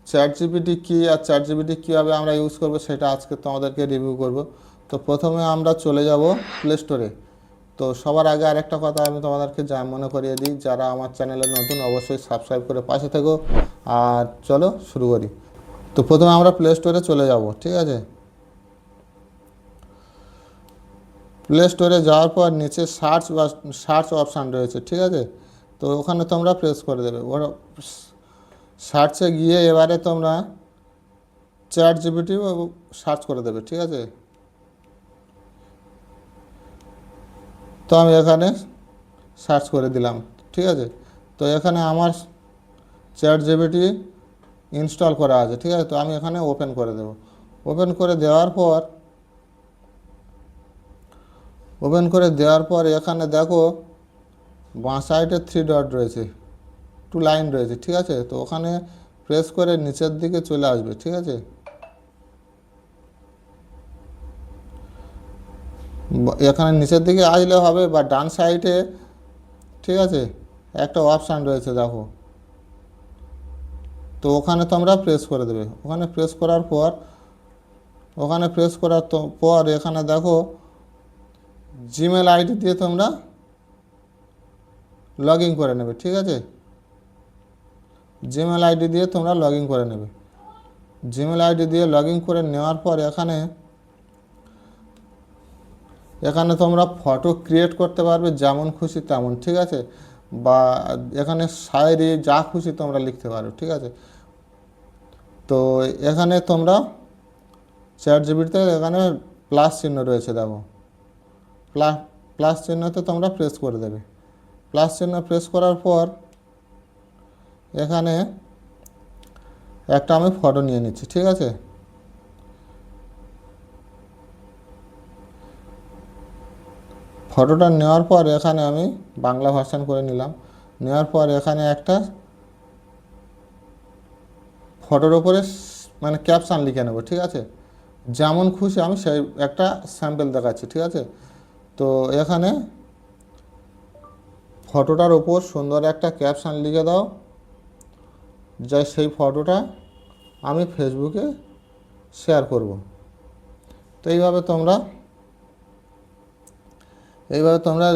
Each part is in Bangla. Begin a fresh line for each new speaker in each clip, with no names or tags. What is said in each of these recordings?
চ্যাট জিপিটি কী আর চ্যাট জিপিটি কীভাবে আমরা ইউজ করব সেটা আজকে তোমাদেরকে রিভিউ করব। তো প্রথমে আমরা চলে যাব প্লে স্টোরে। তো সবার আগে আরেকটা কথা আমি তোমাদেরকে যা মনে করিয়ে দিই, যারা আমার চ্যানেলে নতুন অবশ্যই সাবস্ক্রাইব করে পাশে থেকো। আর চলো শুরু করি। তো প্রথমে আমরা প্লে স্টোরে চলে যাব, ঠিক আছে। প্লে স্টোরে যাওয়ার পর নিচে সার্চ অপশান রয়েছে, ঠিক আছে। তো ওখানে তোমরা প্রেস করে দেবে। ওরা সার্চে গিয়ে এবারে তোমরা চ্যাট জিপিটি সার্চ করে দেবে, ঠিক আছে। তো আমি এখানে সার্চ করে দিলাম, ঠিক আছে। তো এখানে আমার চ্যাট জিপিটি ইনস্টল করা আছে, ঠিক আছে। তো আমি এখানে ওপেন করে দেব। ওপেন করে দেওয়ার পর এখানে দেখো বাঁ সাইডে 3 ডট রয়েছে, 2 লাইন রয়েছে, ঠিক আছে। তো ওখানে প্রেস করে নিচের দিকে চলে আসবে, ঠিক আছে। এখানে নিচের দিকে আসলে হবে, বা ডান সাইডে, ঠিক আছে, একটা অপশান রয়েছে দেখো। তো ওখানে তোমরা প্রেস করে দেবে। ওখানে প্রেস করার পর এখানে দেখো জিমেল আইডি দিয়ে তোমরা লগ ইন করে নেবে, ঠিক আছে। জিমেল আইডি দিয়ে তোমরা লগ ইন করে নেবে। জিমেল আইডি দিয়ে লগ ইন করে নেওয়ার পর এখানে তোমরা ফটো ক্রিয়েট করতে পারবে যেমন খুশি তেমন, ঠিক আছে। বা এখানে শায়রি যা খুশি তোমরা লিখতে পারো, ঠিক আছে। তো এখানে তোমরা চ্যাট জিপিটিতে এখানে প্লাস চিহ্ন রয়েছে দেখো, প্লাস চিহ্নতে তোমরা প্রেস করে দেবে। প্লাস চিহ্ন প্রেস করার পর এখানে একটা আমি ফটো নিয়ে নিচ্ছি, ঠিক আছে। ফটোটা নেওয়ার পর এখানে আমি বাংলা ভার্সন করে নিলাম। নেওয়ার পর এখানে একটা ফটোর ওপরে মানে ক্যাপশান লিখে নেব, ঠিক আছে। যেমন খুশি আমি সেই একটা স্যাম্পল দেখাচ্ছি, ঠিক আছে। তো এখানে ফটোটার ওপর সুন্দর একটা ক্যাপশান লিখে দাও, যাই সেই ফটোটা আমি ফেসবুকে শেয়ার করব। তো এইভাবে তোমরা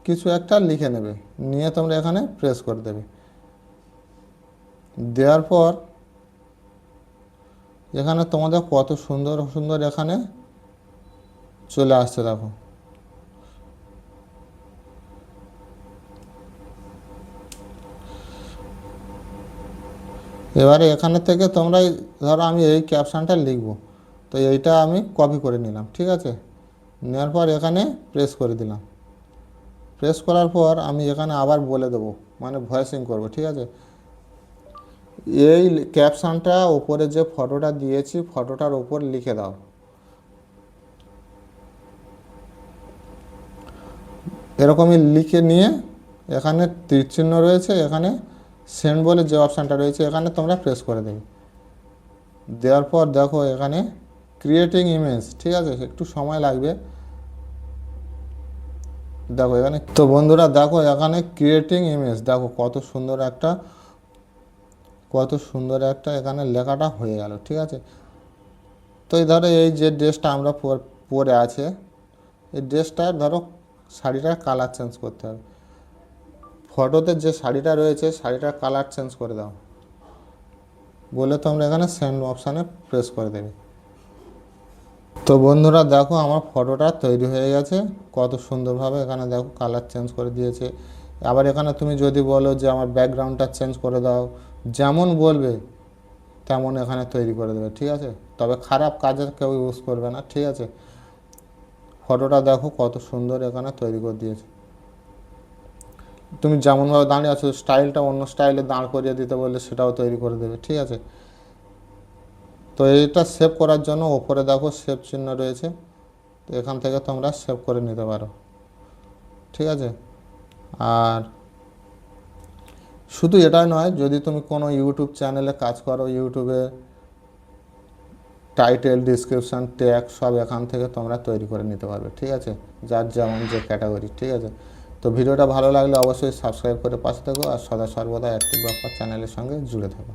কিছু একটা লিখে নেবে, নিয়ে তোমরা এখানে প্রেস করে দেবে। দেওয়ার পর এখানে তোমাদের কত সুন্দর সুন্দর এখানে চলে আসছে দেখো। এবারে এখানে থেকে তোমরা ধরো আমি এই ক্যাপশানটা লিখব, তো এইটা আমি কপি করে নিলাম, ঠিক আছে। নেওয়ার পর এখানে প্রেস করে দিলাম। প্রেস করার পর আমি এখানে আবার বলে দেবো, মানে ভয়েসিং করব, ঠিক আছে। এই ক্যাপশানটা ওপরে যে ফটোটা দিয়েছি ফটোটার ওপর লিখে দাও। এরকমই লিখে নিয়ে এখানে তীর চিহ্ন রয়েছে, এখানে সেন্ড বলে যে অপশানটা রয়েছে এখানে তোমরা প্রেস করে দেবে। দেওয়ার পর দেখো এখানে ক্রিয়েটিং ইমেজ, ঠিক আছে, একটু সময় লাগবে। দেখো এখানে, তো বন্ধুরা দেখো এখানে ক্রিয়েটিং ইমেজ, দেখো কত সুন্দর একটা এখানে লেখাটা হয়ে গেল, ঠিক আছে। তো এই ধরো এই যে ড্রেসটা আমরা পরে আছে, এই ড্রেসটার ধরো শাড়িটার কালার চেঞ্জ করতে হবে। ফটোতে যে শাড়িটা রয়েছে শাড়িটার কালার চেঞ্জ করে দাও বলে তোমরা এখানে সেন্ড অপশানে প্রেস করে দেবে। তো বন্ধুরা দেখো আমার ফটোটা তৈরি হয়ে গেছে কত সুন্দরভাবে। এখানে দেখো কালার চেঞ্জ করে দিয়েছে। আবার এখানে তুমি যদি বলো যে আমার ব্যাকগ্রাউন্ডটা চেঞ্জ করে দাও, যেমন বলবে তেমন এখানে তৈরি করে দেবে, ঠিক আছে। তবে খারাপ কাজে কেউ ইউজ করবে না, ঠিক আছে। ফটোটা দেখো কত সুন্দর এখানে তৈরি করে দিয়েছে। তুমি যেমনভাবে দাঁড়িয়ে আছো স্টাইলটা অন্য স্টাইলে দাঁড় করিয়ে দিতে বললে সেটাও তৈরি করে দেবে, ঠিক আছে। তো এইটা সেভ করার জন্য ওপরে দেখো সেভ চিহ্ন রয়েছে, তো এখান থেকে তোমরা সেভ করে নিতে পারো, ঠিক আছে। আর শুধু এটাই নয়, যদি তুমি কোনো ইউটিউব চ্যানেলে কাজ করো, ইউটিউবে টাইটেল, ডিসক্রিপশান, ট্যাগ সব এখান থেকে তোমরা তৈরি করে নিতে পারবে, ঠিক আছে, যার যেমন যে ক্যাটাগরি, ঠিক আছে। তো ভিডিওটা ভালো লাগলে অবশ্যই সাবস্ক্রাইব করে পাশে থাকো আর সদা সর্বদা অ্যাক্টিভ বাপ্পা চ্যানেলের সঙ্গে জুড়ে থাকো।